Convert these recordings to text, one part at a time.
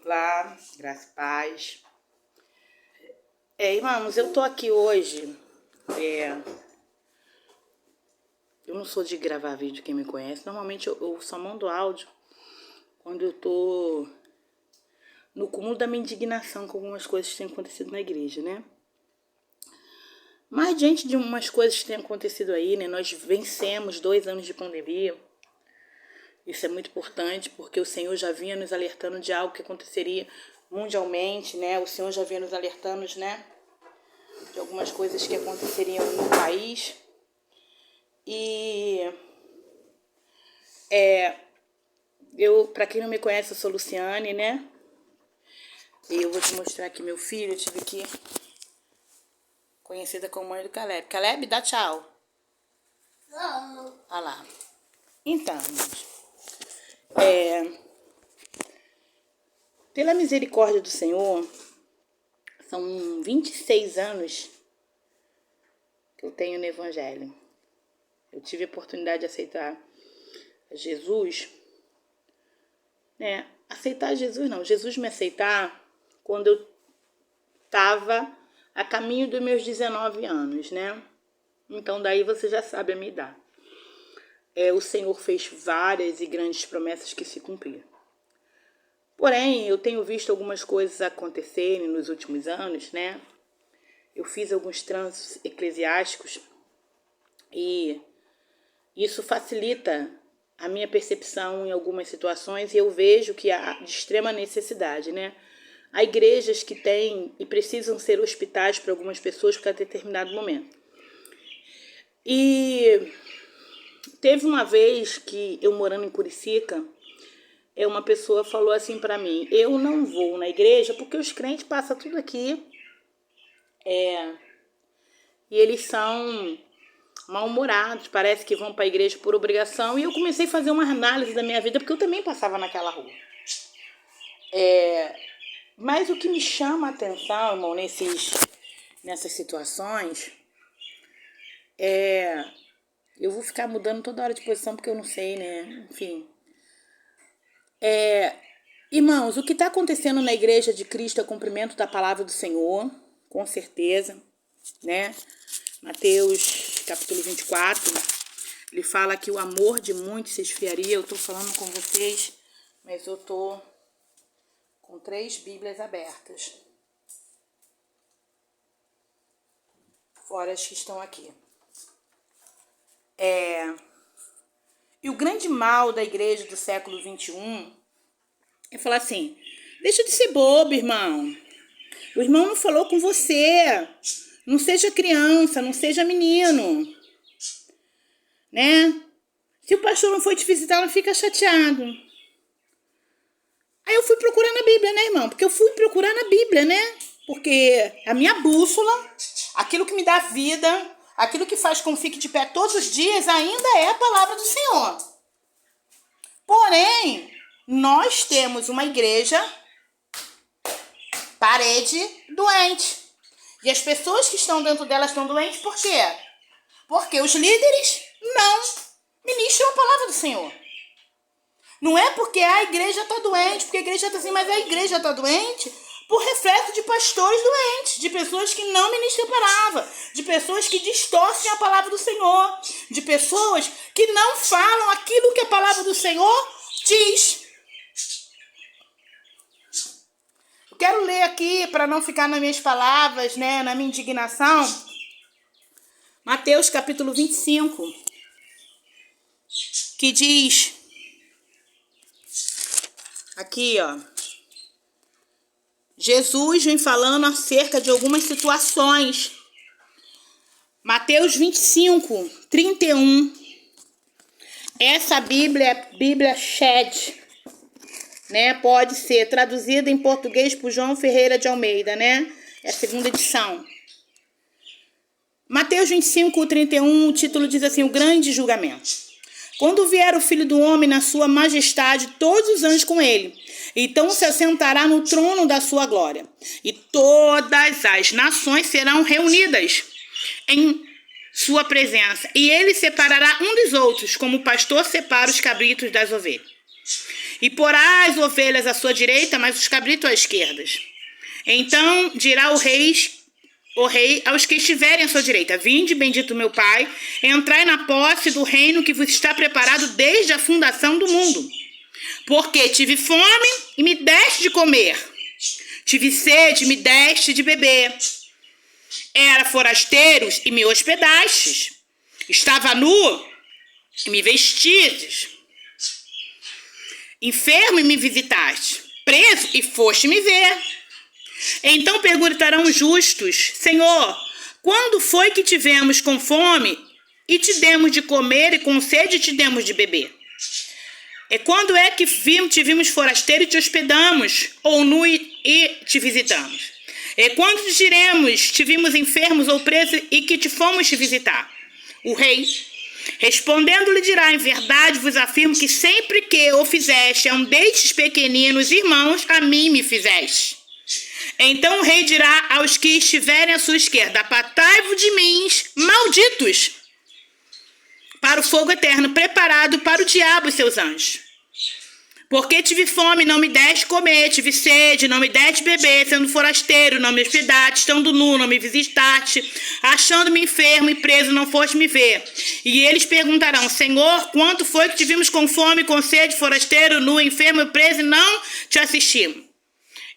Olá, graça e paz. Irmãos, eu tô aqui hoje. Eu não sou de gravar vídeo, quem me conhece. Normalmente eu só mando áudio quando eu tô no cúmulo da minha indignação com algumas coisas que têm acontecido na igreja, né? Mas diante de umas coisas que têm acontecido aí, né? Nós vencemos 2 anos de pandemia. Isso é muito importante porque o Senhor já vinha nos alertando de algo que aconteceria mundialmente, né? O Senhor já vinha nos alertando, né? De algumas coisas que aconteceriam no país. E para quem não me conhece, eu sou Luciane, né? E eu vou te mostrar aqui meu filho. Eu tive aqui, conhecida como mãe do Caleb. Caleb, dá tchau. Não. Olha lá. Então, gente, pela misericórdia do Senhor, são 26 anos que eu tenho no Evangelho. Eu tive a oportunidade de aceitar Jesus, né? Aceitar Jesus não, Jesus me aceitar quando eu estava a caminho dos meus 19 anos, né? Então daí você já sabe a minha idade. O Senhor fez várias e grandes promessas que se cumpriram. Porém, eu tenho visto algumas coisas acontecerem nos últimos anos, né? Eu fiz alguns trânsitos eclesiásticos e isso facilita a minha percepção em algumas situações e eu vejo que há de extrema necessidade, né? Há igrejas que têm e precisam ser hospitais para algumas pessoas para determinado momento. E teve uma vez que eu morando em Curicica, uma pessoa falou assim para mim: eu não vou na igreja porque os crentes passam tudo aqui e eles são mal-humorados, parece que vão para a igreja por obrigação. E eu comecei a fazer uma análise da minha vida, porque eu também passava naquela rua. Mas o que me chama a atenção, irmão, nessas situações, eu vou ficar mudando toda hora de posição, porque eu não sei, né? Enfim. Irmãos, o que está acontecendo na igreja de Cristo é o cumprimento da palavra do Senhor, com certeza, né? Mateus capítulo 24, ele fala que o amor de muitos se esfriaria. Eu estou falando com vocês, mas eu estou com 3 Bíblias abertas, fora as que estão aqui. E o grande mal da igreja do século 21 é falar assim: deixa de ser bobo, irmão. O irmão não falou com você. Não seja criança, não seja menino, né? Se o pastor não foi te visitar, não fica chateado. Aí eu fui procurar na Bíblia, né, irmão? Porque eu fui procurar na Bíblia, né? Porque a minha bússola, aquilo que me dá vida, aquilo que faz com que fique de pé todos os dias, ainda é a palavra do Senhor. Porém, nós temos uma igreja parede doente. E as pessoas que estão dentro dela estão doentes por quê? Porque os líderes não ministram a palavra do Senhor. Não é porque a igreja está doente, porque a igreja está assim, mas a igreja está doente por reflexo de pastores doentes, de pessoas que não ministram a palavra, de pessoas que distorcem a palavra do Senhor, de pessoas que não falam aquilo que a palavra do Senhor diz. Eu quero ler aqui, para não ficar nas minhas palavras, né, na minha indignação, Mateus capítulo 25, que diz, aqui, ó, Jesus vem falando acerca de algumas situações. Mateus 25, 31. Essa Bíblia é Bíblia Shed, né? Pode ser traduzida em português por João Ferreira de Almeida, né? É a 2ª edição. Mateus 25, 31, o título diz assim: o grande julgamento. Quando vier o Filho do Homem na sua majestade, todos os anjos com ele, então se assentará no trono da sua glória. E todas as nações serão reunidas em sua presença. E ele separará um dos outros, como o pastor separa os cabritos das ovelhas. e porá as ovelhas à sua direita, mas os cabritos à esquerda. Então dirá o rei aos que estiverem à sua direita: vinde, bendito meu Pai, entrai na posse do reino que vos está preparado desde a fundação do mundo. Porque tive fome e me deste de comer, tive sede e me deste de beber, era forasteiros e me hospedastes, estava nu e me vestistes, enfermo e me visitaste, preso e foste me ver. Então perguntarão os justos: Senhor, quando foi que tivemos com fome e te demos de comer, e com sede te demos de beber? E quando é que te vimos forasteiro e te hospedamos, ou nu e te visitamos? E quando te diremos, te vimos enfermos ou presos e que te fomos te visitar? O rei, respondendo, lhe dirá: em verdade vos afirmo que sempre que o fizeste a um destes pequeninos irmãos, a mim me fizeste. Então o rei dirá aos que estiverem à sua esquerda: apartai-vos de mim, malditos, para o fogo eterno, preparado para o diabo e seus anjos. Porque tive fome, não me deste comer, tive sede, não me deste beber, sendo forasteiro, não me hospedaste, estando nu, não me visitaste, achando-me enfermo e preso, não foste me ver. E eles perguntarão: Senhor, quanto foi que te vimos com fome, com sede, forasteiro, nu, enfermo e preso, e não te assistimos?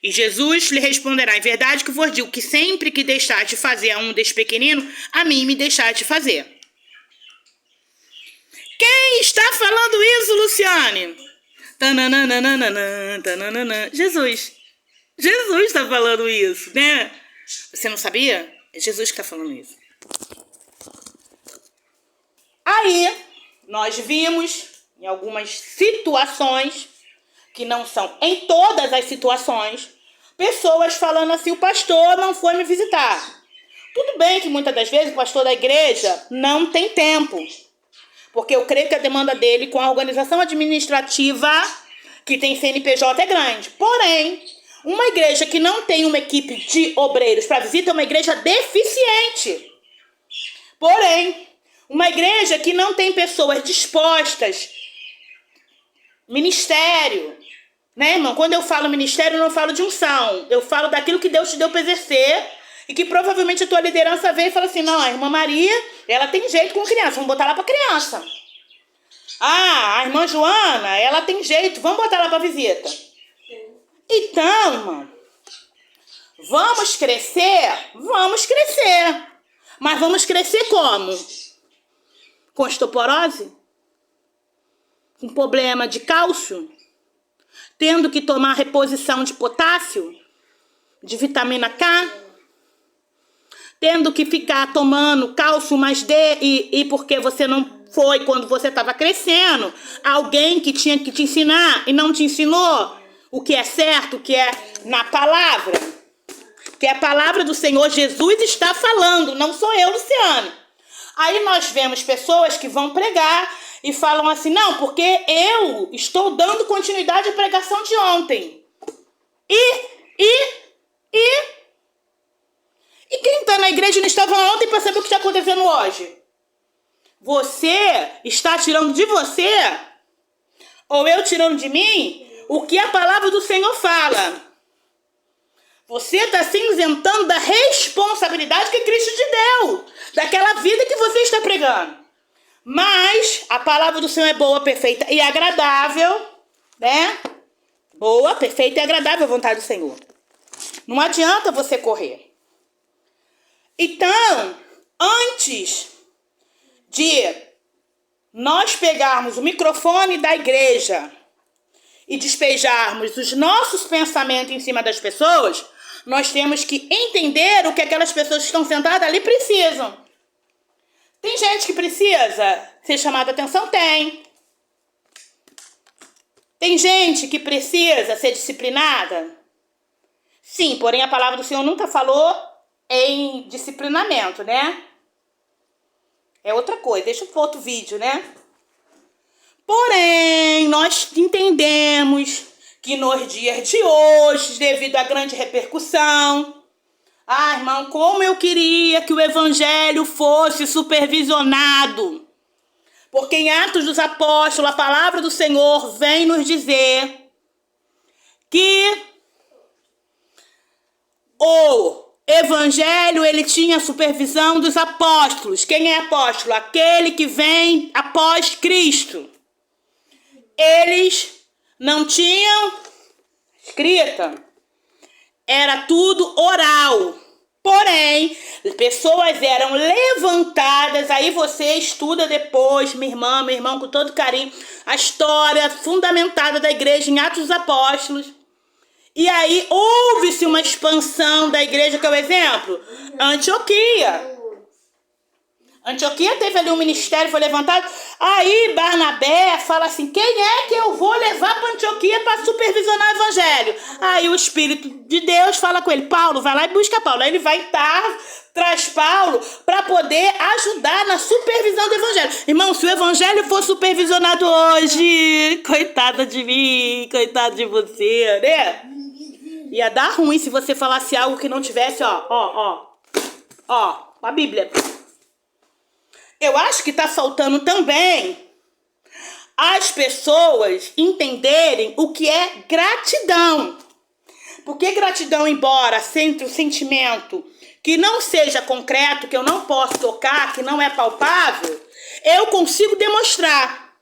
E Jesus lhe responderá: em verdade que vos digo que sempre que deixaste de fazer a um destes pequeninos, a mim me deixaste de fazer. Quem está falando isso, Luciane? Jesus. Jesus está falando isso, né? Você não sabia? É Jesus que está falando isso. Aí, nós vimos em algumas situações, que não são em todas as situações, pessoas falando assim: o pastor não foi me visitar. Tudo bem que muitas das vezes o pastor da igreja não tem tempo, porque eu creio que a demanda dele com a organização administrativa que tem CNPJ é grande. Porém, uma igreja que não tem uma equipe de obreiros para visita é uma igreja deficiente. Porém, uma igreja que não tem pessoas dispostas, ministério, né, irmão? Quando eu falo ministério, eu não falo de unção. Eu falo daquilo que Deus te deu para exercer e que provavelmente a tua liderança veio e fala assim: não, a irmã Maria, ela tem jeito com criança, vamos botar lá para criança. Ah, a irmã Joana, ela tem jeito, vamos botar lá para visita. Então, irmão, vamos crescer? Vamos crescer. Mas vamos crescer como? Com osteoporose? Com problema de cálcio? Tendo que tomar reposição de potássio? De vitamina K? Tendo que ficar tomando cálcio mais D e porque você não foi quando você estava crescendo, alguém que tinha que te ensinar e não te ensinou o que é certo, o que é na palavra, que é a palavra do Senhor Jesus está falando, não sou eu, Luciane. Aí nós vemos pessoas que vão pregar e falam assim: não, porque eu estou dando continuidade à pregação de ontem. E quem está na igreja não estava ontem para saber o que está acontecendo hoje? Você está tirando de você, ou eu tirando de mim, o que a palavra do Senhor fala. Você está se isentando da responsabilidade que Cristo te deu, daquela vida que você está pregando. Mas a palavra do Senhor é boa, perfeita e agradável, né? Boa, perfeita e agradável a vontade do Senhor. Não adianta você correr. Então, antes de nós pegarmos o microfone da igreja e despejarmos os nossos pensamentos em cima das pessoas, nós temos que entender o que aquelas pessoas que estão sentadas ali precisam. Tem gente que precisa ser chamada a atenção? Tem. Tem gente que precisa ser disciplinada? Sim, porém a palavra do Senhor nunca falou em disciplinamento, né? É outra coisa, deixa para outro vídeo, né? Porém, nós entendemos que nos dias de hoje, devido à grande repercussão, irmão, como eu queria que o evangelho fosse supervisionado. Porque em Atos dos Apóstolos, a palavra do Senhor vem nos dizer que o evangelho, ele tinha a supervisão dos apóstolos. Quem é apóstolo? Aquele que vem após Cristo. Eles não tinham escrita. Era tudo oral. Porém, pessoas eram levantadas, aí você estuda depois, minha irmã, meu irmão, com todo carinho, a história fundamentada da igreja em Atos dos Apóstolos. E aí houve-se uma expansão da igreja, que é o exemplo, Antioquia. Antioquia teve ali um ministério, foi levantado. Aí Barnabé fala assim, quem é que eu vou levar para Antioquia para supervisionar o evangelho? Aí o Espírito de Deus fala com ele, Paulo, vai lá e busca Paulo. Aí ele vai traz Paulo para poder ajudar na supervisão do evangelho. Irmão, se o evangelho for supervisionado hoje, coitada de mim, coitado de você, né? Ia dar ruim se você falasse algo que não tivesse, ó, a Bíblia. Eu acho que está faltando também as pessoas entenderem o que é gratidão. Porque gratidão, embora seja um sentimento que não seja concreto, que eu não posso tocar, que não é palpável, eu consigo demonstrar.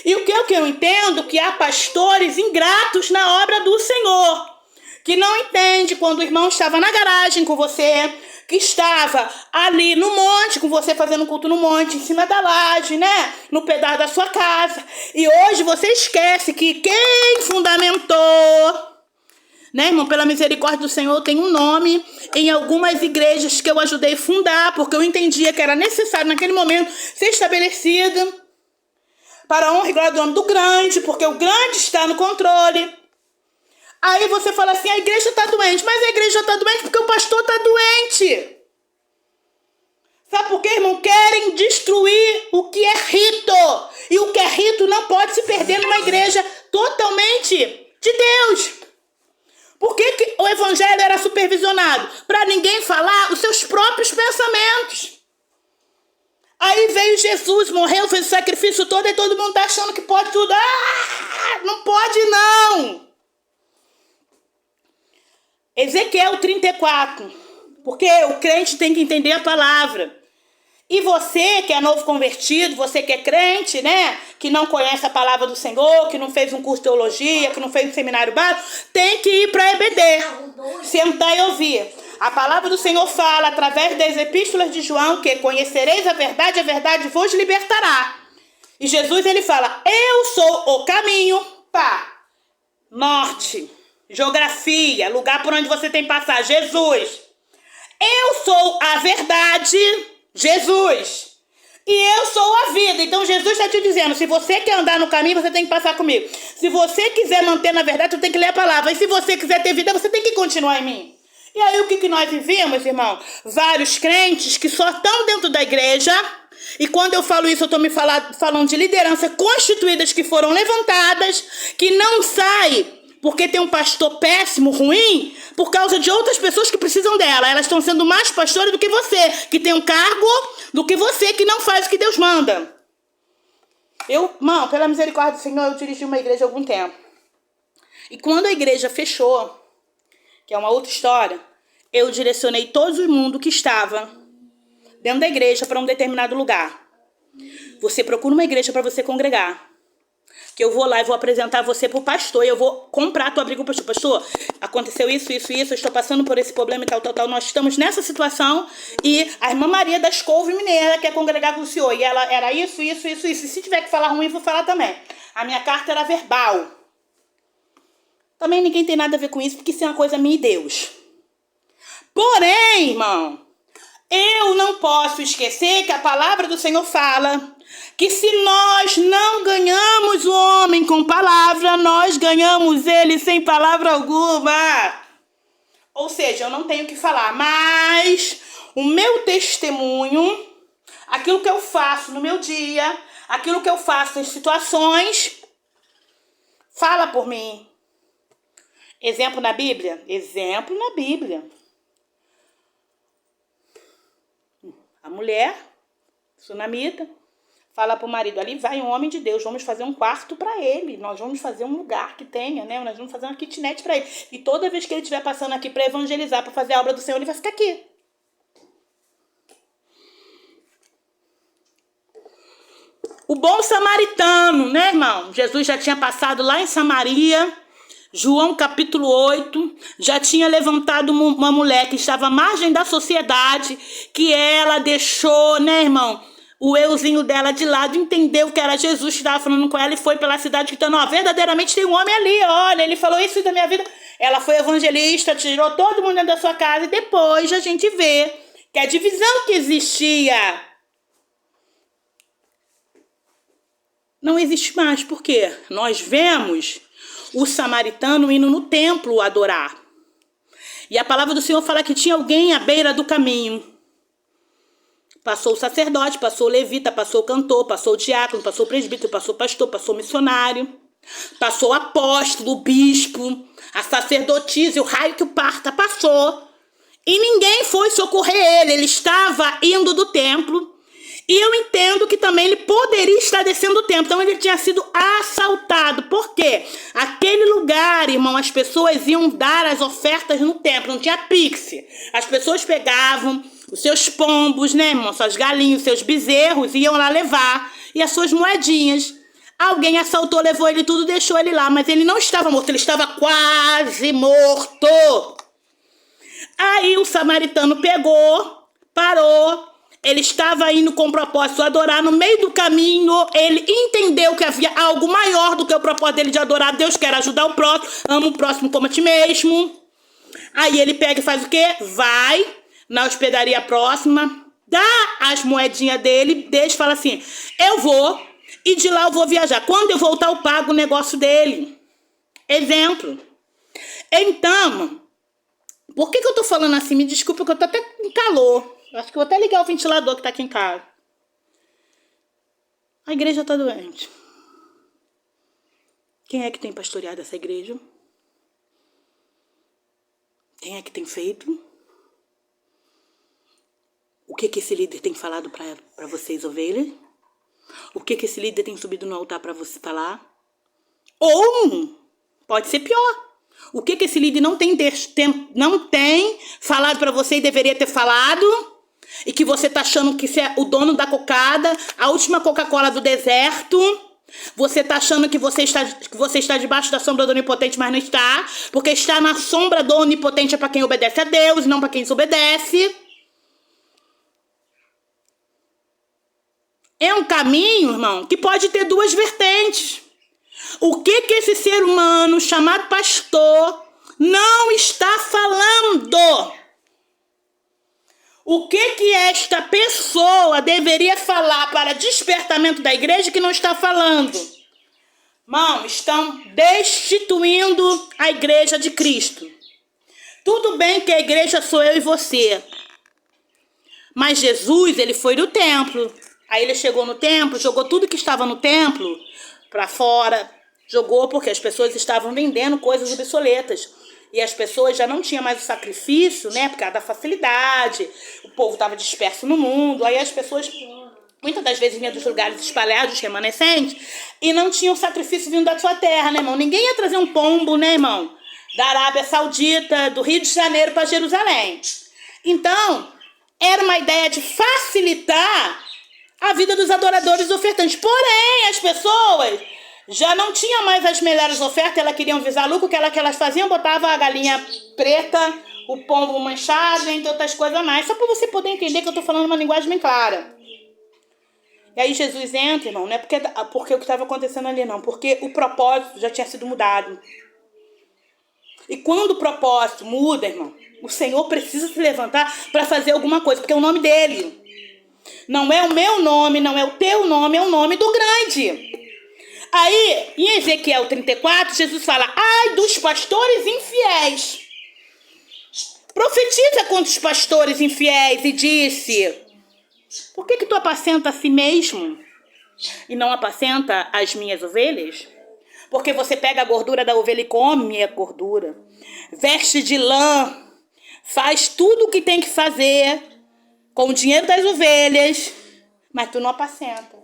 E o que eu entendo? Que há pastores ingratos na obra do Senhor, que não entende quando o irmão estava na garagem com você, que estava ali no monte, com você fazendo culto no monte, em cima da laje, né? No pedaço da sua casa. E hoje você esquece que quem fundamentou, né, irmão? Pela misericórdia do Senhor, tem um nome em algumas igrejas que eu ajudei a fundar, porque eu entendia que era necessário naquele momento ser estabelecida para a honra e glória do nome do grande, porque o grande está no controle. Aí você fala assim, a igreja está doente. Mas a igreja está doente porque o pastor está doente. Sabe por quê, irmão? Querem destruir o que é rito. E o que é rito não pode se perder numa igreja totalmente de Deus. Por que o evangelho era supervisionado? Para ninguém falar os seus próprios pensamentos. Aí veio Jesus, morreu, fez o sacrifício todo e todo mundo está achando que pode tudo. Não pode não. Ezequiel 34, porque o crente tem que entender a palavra. E você que é novo convertido, você que é crente, né, que não conhece a palavra do Senhor, que não fez um curso de teologia, que não fez um seminário básico, tem que ir para EBD, sentar e ouvir. A palavra do Senhor fala, através das epístolas de João, que conhecereis a verdade vos libertará. E Jesus, ele fala, eu sou o caminho para norte. Geografia, lugar por onde você tem que passar, Jesus. Eu sou a verdade, Jesus. E eu sou a vida. Então Jesus está te dizendo, se você quer andar no caminho, você tem que passar comigo. Se você quiser manter na verdade, você tem que ler a palavra. E se você quiser ter vida, você tem que continuar em mim. E aí o que nós vivemos, irmão? Vários crentes que só estão dentro da igreja. E quando eu falo isso, eu estou me falando de lideranças constituídas que foram levantadas, que não saem porque tem um pastor péssimo, ruim, por causa de outras pessoas que precisam dela. Elas estão sendo mais pastores do que você, que tem um cargo, do que você, que não faz o que Deus manda. Irmão, pela misericórdia do Senhor, eu dirigi uma igreja há algum tempo. E quando a igreja fechou, que é uma outra história, eu direcionei todo o mundo que estava dentro da igreja para um determinado lugar. Você procura uma igreja para você congregar. Que eu vou lá e vou apresentar você pro pastor. E eu vou comprar a tua briga pro pastor. Pastor, aconteceu isso. Eu estou passando por esse problema e tal. Nós estamos nessa situação. E a irmã Maria das Couve Mineira quer congregar com o senhor. E ela era isso. E se tiver que falar ruim, eu vou falar também. A minha carta era verbal. Também ninguém tem nada a ver com isso, porque isso é uma coisa minha e Deus. Porém, irmão, eu não posso esquecer que a palavra do Senhor fala que se nós não ganhamos o homem com palavra, nós ganhamos ele sem palavra alguma. Ou seja, eu não tenho que falar, mas o meu testemunho, aquilo que eu faço no meu dia, aquilo que eu faço em situações, fala por mim. Exemplo na Bíblia? Exemplo na Bíblia. A mulher, sunamita, Fala pro marido, ali vai um homem de Deus, vamos fazer um quarto para ele. Nós vamos fazer um lugar que tenha, né? Nós vamos fazer uma kitnet para ele. E toda vez que ele estiver passando aqui para evangelizar, para fazer a obra do Senhor, ele vai ficar aqui. O bom samaritano, né, irmão? Jesus já tinha passado lá em Samaria, João capítulo 8, já tinha levantado uma mulher que estava à margem da sociedade, que ela deixou, né, irmão, o euzinho dela de lado, entendeu que era Jesus que estava falando com ela e foi pela cidade gritando, ó, verdadeiramente tem um homem ali, olha, ele falou isso da minha vida. Ela foi evangelista, tirou todo mundo dentro da sua casa e depois a gente vê que a divisão que existia não existe mais. Por quê? Nós vemos o samaritano indo no templo adorar. E a palavra do Senhor fala que tinha alguém à beira do caminho. Passou o sacerdote, passou o levita, passou o cantor, passou o diácono, passou o presbítero, passou o pastor, passou o missionário, passou o apóstolo, o bispo, a sacerdotisa, o raio que o parta, passou. E ninguém foi socorrer ele. Ele estava indo do templo. E eu entendo que também ele poderia estar descendo o templo. Então ele tinha sido assaltado. Por quê? Aquele lugar, irmão, as pessoas iam dar as ofertas no templo. Não tinha Pix. As pessoas pegavam os seus pombos, né, irmão? Suas galinhas, seus bezerros, iam lá levar. E as suas moedinhas. Alguém assaltou, levou ele tudo, deixou ele lá. Mas ele não estava morto, ele estava quase morto. Aí o samaritano pegou, parou. Ele estava indo com o propósito de adorar. No meio do caminho, ele entendeu que havia algo maior do que o propósito dele de adorar Deus, que era ajudar o próximo. Ama o próximo como a ti mesmo. Aí ele pega e faz o quê? Vai na hospedaria próxima, dá as moedinhas dele, deixa e fala assim, eu vou e de lá eu vou viajar. Quando eu voltar, eu pago o negócio dele. Exemplo. Então, por que eu tô falando assim? Me desculpa que eu tô até com calor. Acho que vou até ligar o ventilador que tá aqui em casa. A igreja tá doente. Quem é que tem pastoreado essa igreja? Quem é que tem feito? O que esse líder tem falado para vocês, ovelhas? O que esse líder tem subido no altar para você falar? Ou pode ser pior. O que esse líder não tem falado para você e deveria ter falado? E que você tá achando que você é o dono da cocada, a última Coca-Cola do deserto. Você tá achando que você está debaixo da sombra do Onipotente, mas não está. Porque estar na sombra do Onipotente é para quem obedece a Deus, não para quem desobedece. É um caminho, irmão, que pode ter duas vertentes. O que esse ser humano chamado pastor não está falando? O que esta pessoa deveria falar para despertamento da igreja que não está falando? Irmão, estão destituindo a igreja de Cristo. Tudo bem que a igreja sou eu e você. Mas Jesus, ele foi no templo. Aí ele chegou no templo, jogou tudo que estava no templo para fora. Jogou porque as pessoas estavam vendendo coisas obsoletas. E as pessoas já não tinham mais o sacrifício, né? Por causa da facilidade. O povo estava disperso no mundo. Aí as pessoas, muitas das vezes, vinham dos lugares espalhados, remanescentes, e não tinham sacrifício vindo da sua terra, né, irmão? Ninguém ia trazer um pombo, né, irmão? Da Arábia Saudita, do Rio de Janeiro para Jerusalém. Então, era uma ideia de facilitar a vida dos adoradores ofertantes. Porém, as pessoas já não tinham mais as melhores ofertas, elas queriam visar lucro, que elas faziam, botavam a galinha preta, o pombo manchado, entre outras coisas mais. Só para você poder entender que eu estou falando uma linguagem bem clara. E aí Jesus entra, irmão, não é porque o que estava acontecendo ali, não. Porque o propósito já tinha sido mudado. E quando o propósito muda, irmão, o Senhor precisa se levantar para fazer alguma coisa, porque é o nome dele. Não é o meu nome, não é o teu nome, é o nome do grande. Aí, em Ezequiel 34, Jesus fala, ai dos pastores infiéis. Profetiza contra os pastores infiéis e disse, por que tu apacenta a si mesmo e não apacenta as minhas ovelhas? Porque você pega a gordura da ovelha e come a gordura. Veste de lã, faz tudo o que tem que fazer com o dinheiro das ovelhas, mas tu não apacenta.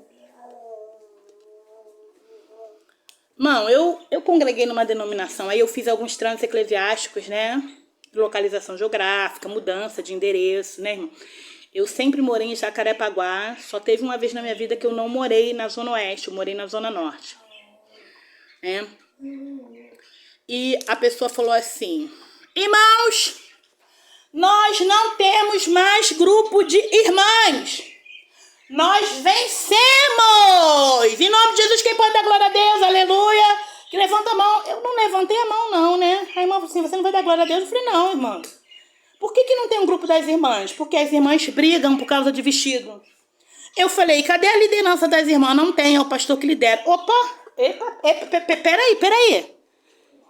Irmão, eu congreguei numa denominação, aí eu fiz alguns trânsitos eclesiásticos, né? Localização geográfica, mudança de endereço, né, irmão? Eu sempre morei em Jacarepaguá, só teve uma vez na minha vida que eu não morei na Zona Oeste, eu morei na Zona Norte, né? E a pessoa falou assim, irmãos, nós não temos mais grupo de irmãs. Nós vencemos! Em nome de Jesus, quem pode dar glória a Deus? Aleluia! Que levanta a mão. Eu não levantei a mão, não, né? A irmã falou assim, você não vai dar glória a Deus? Eu falei, não, irmã. Por que não tem um grupo das irmãs? Porque as irmãs brigam por causa de vestido. Eu falei, cadê a liderança das irmãs? Não tem, é o pastor que lidera. Opa! Peraí.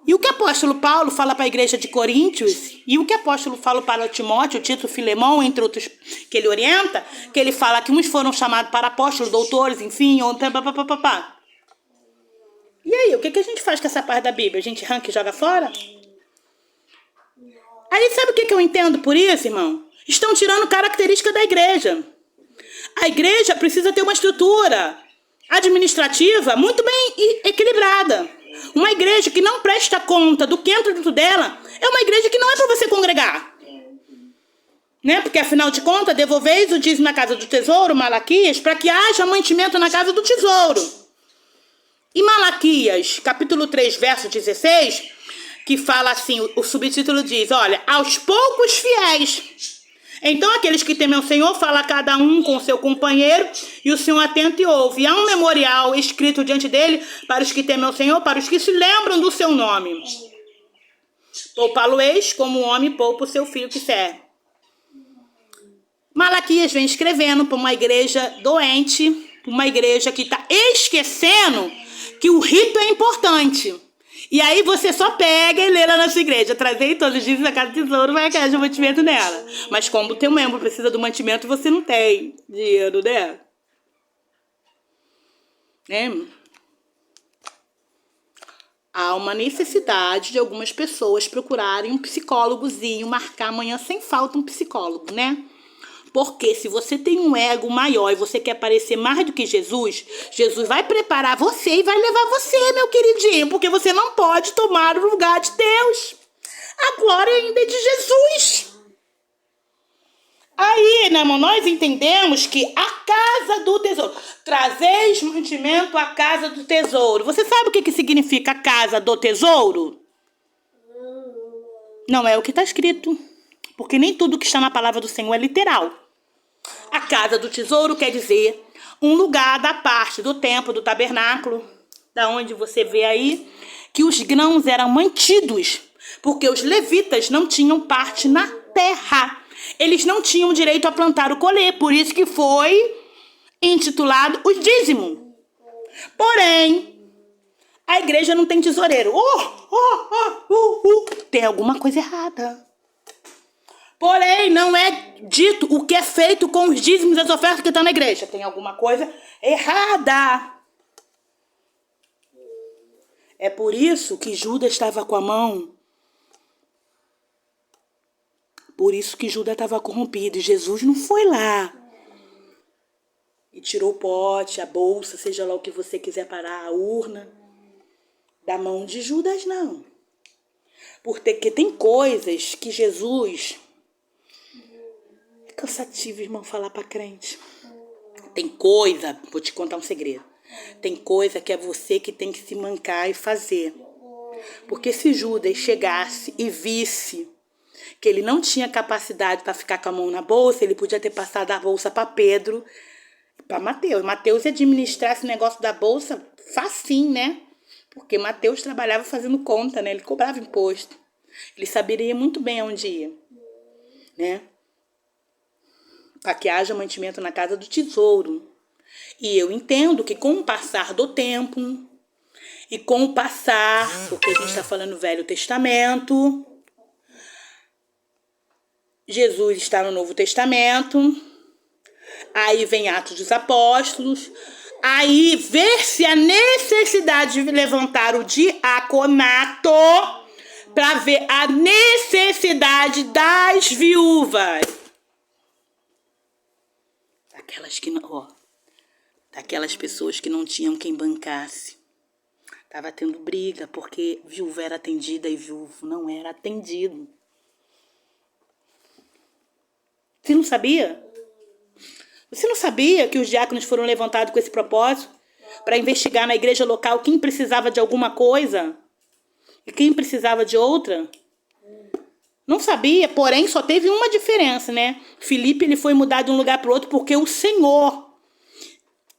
E o que o apóstolo Paulo fala para a igreja de Coríntios, e o que o apóstolo fala para Timóteo, Tito, Filemão, entre outros que ele orienta, que ele fala que uns foram chamados para apóstolos, doutores, enfim, E aí, o que a gente faz com essa parte da Bíblia? A gente arranca e joga fora? Aí sabe o que eu entendo por isso, irmão? Estão tirando característica da igreja. A igreja precisa ter uma estrutura administrativa muito bem equilibrada. Uma igreja que não presta conta do que entra dentro dela é uma igreja que não é para você congregar. Né? Porque, afinal de contas, devolveis o dízimo na casa do tesouro, Malaquias, para que haja mantimento na casa do tesouro. E Malaquias, capítulo 3, verso 16, que fala assim, o subtítulo diz, olha, aos poucos fiéis. Então, aqueles que temem o Senhor, fala cada um com o seu companheiro, e o Senhor atenta e ouve. E há um memorial escrito diante dele para os que temem o Senhor, para os que se lembram do seu nome. Poupa-lo-eis como o homem poupa o seu filho que serve. Malaquias vem escrevendo para uma igreja doente, uma igreja que está esquecendo que o rito é importante. E aí você só pega e lê lá na sua igreja. Trazei todos os dias na casa do tesouro, vai cair o mantimento nela. Mas como o teu membro precisa do mantimento, você não tem dinheiro, né? Há uma necessidade de algumas pessoas procurarem um psicólogozinho, marcar amanhã sem falta um psicólogo, né? Porque se você tem um ego maior e você quer parecer mais do que Jesus, Jesus vai preparar você e vai levar você, meu queridinho, porque você não pode tomar o lugar de Deus. A glória ainda é de Jesus. Aí, né, irmão, nós entendemos que a casa do tesouro, trazeis mantimento à casa do tesouro. Você sabe o que significa a casa do tesouro? Não é o que está escrito. Porque nem tudo que está na palavra do Senhor é literal. A casa do tesouro quer dizer um lugar da parte do templo, do tabernáculo, da onde você vê aí que os grãos eram mantidos, porque os levitas não tinham parte na terra. Eles não tinham direito a plantar ou colher, por isso que foi intitulado o dízimo. Porém, a igreja não tem tesoureiro. Tem alguma coisa errada. Porém, não é dito o que é feito com os dízimos e as ofertas que estão na igreja. Tem alguma coisa errada. É por isso que Judas estava com a mão. Por isso que Judas estava corrompido. E Jesus não foi lá. E tirou o pote, a bolsa, seja lá o que você quiser parar, a urna. Da mão de Judas, não. Porque tem coisas que Jesus... cansativo, irmão, falar pra crente. Tem coisa, vou te contar um segredo. Tem coisa que é você que tem que se mancar e fazer. Porque se Judas chegasse e visse que ele não tinha capacidade para ficar com a mão na bolsa, ele podia ter passado a bolsa para Pedro e para Mateus. Mateus ia administrar esse negócio da bolsa facinho, né? Porque Mateus trabalhava fazendo conta, né? Ele cobrava imposto. Ele saberia muito bem aonde ia, né? Para que haja mantimento na casa do tesouro. E eu entendo que com o passar do tempo, e com o passar, porque a gente está falando do Velho Testamento, Jesus está no Novo Testamento, aí vem Atos dos Apóstolos, aí vê-se a necessidade de levantar o diaconato para ver a necessidade das viúvas. Daquelas pessoas que não tinham quem bancasse. Tava tendo briga, porque viúva era atendida e viúvo não era atendido. Você não sabia? Você não sabia que os diáconos foram levantados com esse propósito? Para investigar na igreja local quem precisava de alguma coisa e quem precisava de outra? Não sabia, porém só teve uma diferença, né? Filipe, ele foi mudado de um lugar para o outro porque o Senhor,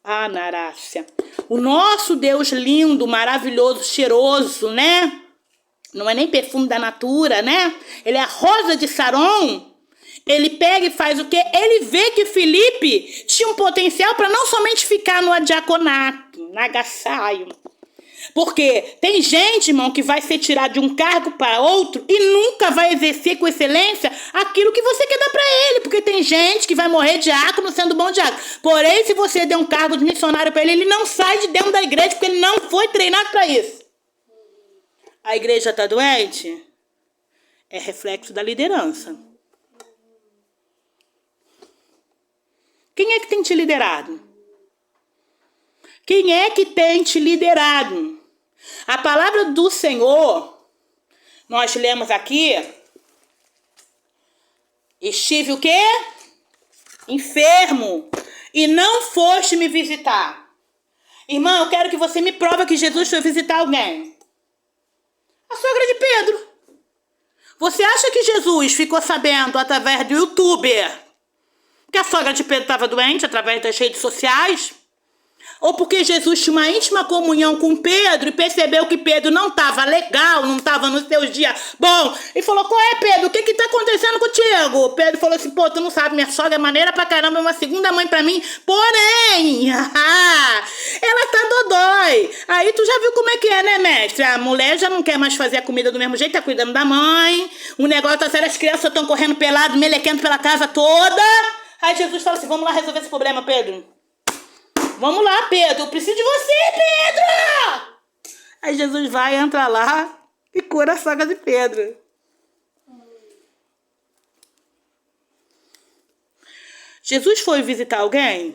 Narácia, o nosso Deus lindo, maravilhoso, cheiroso, né? Não é nem perfume da natura, né? Ele é a rosa de Saron. Ele pega e faz o quê? Ele vê que Filipe tinha um potencial para não somente ficar no diaconato, na agasalho. Porque tem gente, irmão, que vai ser tirado de um cargo para outro e nunca vai exercer com excelência aquilo que você quer dar para ele. Porque tem gente que vai morrer diácono sendo bom diácono. Porém, se você der um cargo de missionário para ele, ele não sai de dentro da igreja porque ele não foi treinado para isso. A igreja está doente? É reflexo da liderança. Quem é que tem te liderado? Quem é que tem te liderado? A palavra do Senhor, nós lemos aqui, estive o quê? Enfermo, e não foste me visitar. Irmão, eu quero que você me prove que Jesus foi visitar alguém. A sogra de Pedro. Você acha que Jesus ficou sabendo através do youtuber que a sogra de Pedro estava doente através das redes sociais? Ou porque Jesus tinha uma íntima comunhão com Pedro e percebeu que Pedro não estava legal, não estava nos seus dias bom, e falou: qual é, Pedro? O que está acontecendo contigo? Pedro falou assim: pô, tu não sabe, minha sogra é maneira pra caramba, é uma segunda mãe pra mim, porém, ela tá dodói. Aí tu já viu como é que é, né, mestre? A mulher já não quer mais fazer a comida do mesmo jeito, tá cuidando da mãe, o negócio tá sério, as crianças estão correndo pelado, melequendo pela casa toda. Aí Jesus fala assim: vamos lá resolver esse problema, Pedro. Vamos lá, Pedro, eu preciso de você, Pedro! Aí Jesus vai, entra lá e cura a sogra de Pedro. Jesus foi visitar alguém?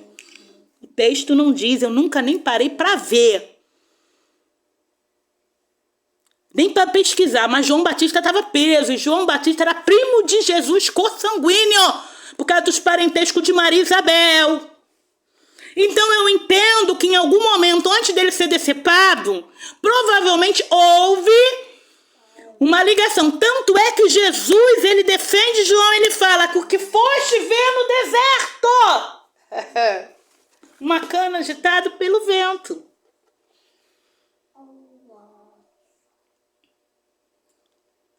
O texto não diz, eu nunca nem parei para ver. Nem para pesquisar, mas João Batista estava preso. E João Batista era primo de Jesus, consanguíneo, por causa dos parentescos de Maria e Isabel. Então eu entendo que em algum momento, antes dele ser decepado, provavelmente houve uma ligação. Tanto é que Jesus, ele defende João, ele fala: o que foste ver no deserto? Uma cana agitada pelo vento.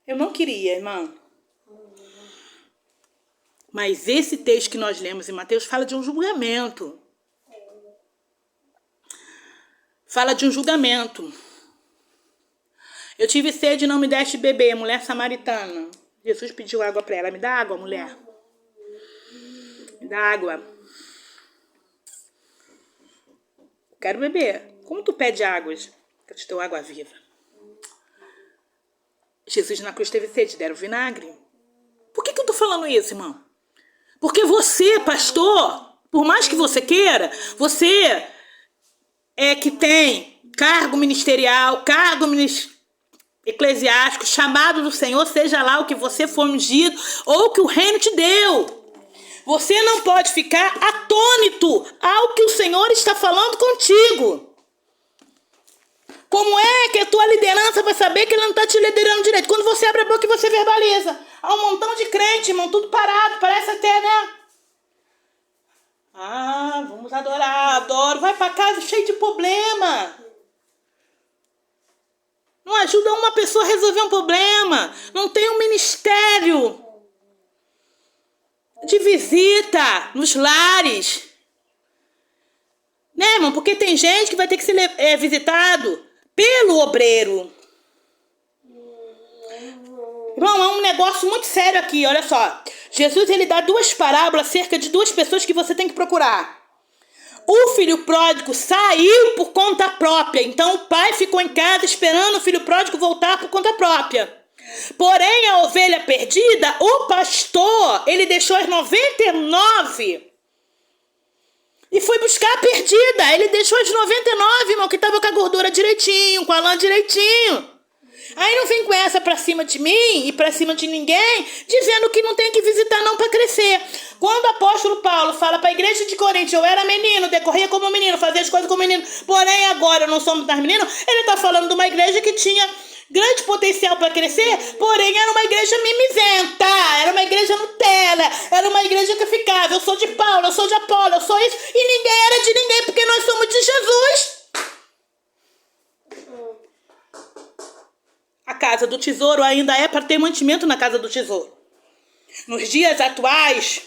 Eu não queria, irmão. Mas esse texto que nós lemos em Mateus fala de um julgamento. Fala de um julgamento. Eu tive sede e não me deste beber, mulher samaritana. Jesus pediu água para ela. Me dá água, mulher. Me dá água. Quero beber. Como tu pede águas? Eu te dou água viva. Jesus na cruz teve sede, deram vinagre. Por que eu tô falando isso, irmão? Porque você, pastor, por mais que você queira, você é que tem cargo ministerial, cargo eclesiástico, chamado do Senhor, seja lá o que você for ungido ou que o reino te deu. Você não pode ficar atônito ao que o Senhor está falando contigo. Como é que a tua liderança vai saber que ele não está te liderando direito? Quando você abre a boca e você verbaliza. Há um montão de crente, irmão, tudo parado, parece até, né? Vamos adorar, adoro. Vai para casa cheio de problema. Não ajuda uma pessoa a resolver um problema. Não tem um ministério de visita nos lares. Né, irmão? Porque tem gente que vai ter que ser visitado pelo obreiro. Irmão, é um negócio muito sério aqui, olha só. Jesus, ele dá duas parábolas acerca de duas pessoas que você tem que procurar. O filho pródigo saiu por conta própria. Então o pai ficou em casa esperando o filho pródigo voltar por conta própria. Porém, a ovelha perdida, o pastor, ele deixou as 99 E foi buscar a perdida. Ele deixou as 99, irmão, que tava com a gordura direitinho, com a lã direitinho. Aí não vem com essa pra cima de mim e pra cima de ninguém, dizendo que não tem que visitar não pra crescer. Quando o apóstolo Paulo fala pra igreja de Corinto, eu era menino, decorria como menino, fazia as coisas como menino, porém agora eu não sou mais menino, ele tá falando de uma igreja que tinha grande potencial pra crescer, porém era uma igreja mimizenta, era uma igreja Nutella, era uma igreja que ficava, eu sou de Paulo, eu sou de Apolo, eu sou isso, e ninguém era de ninguém, porque nós somos de Jesus. A casa do tesouro ainda é para ter mantimento na casa do tesouro. Nos dias atuais,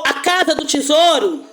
a casa do tesouro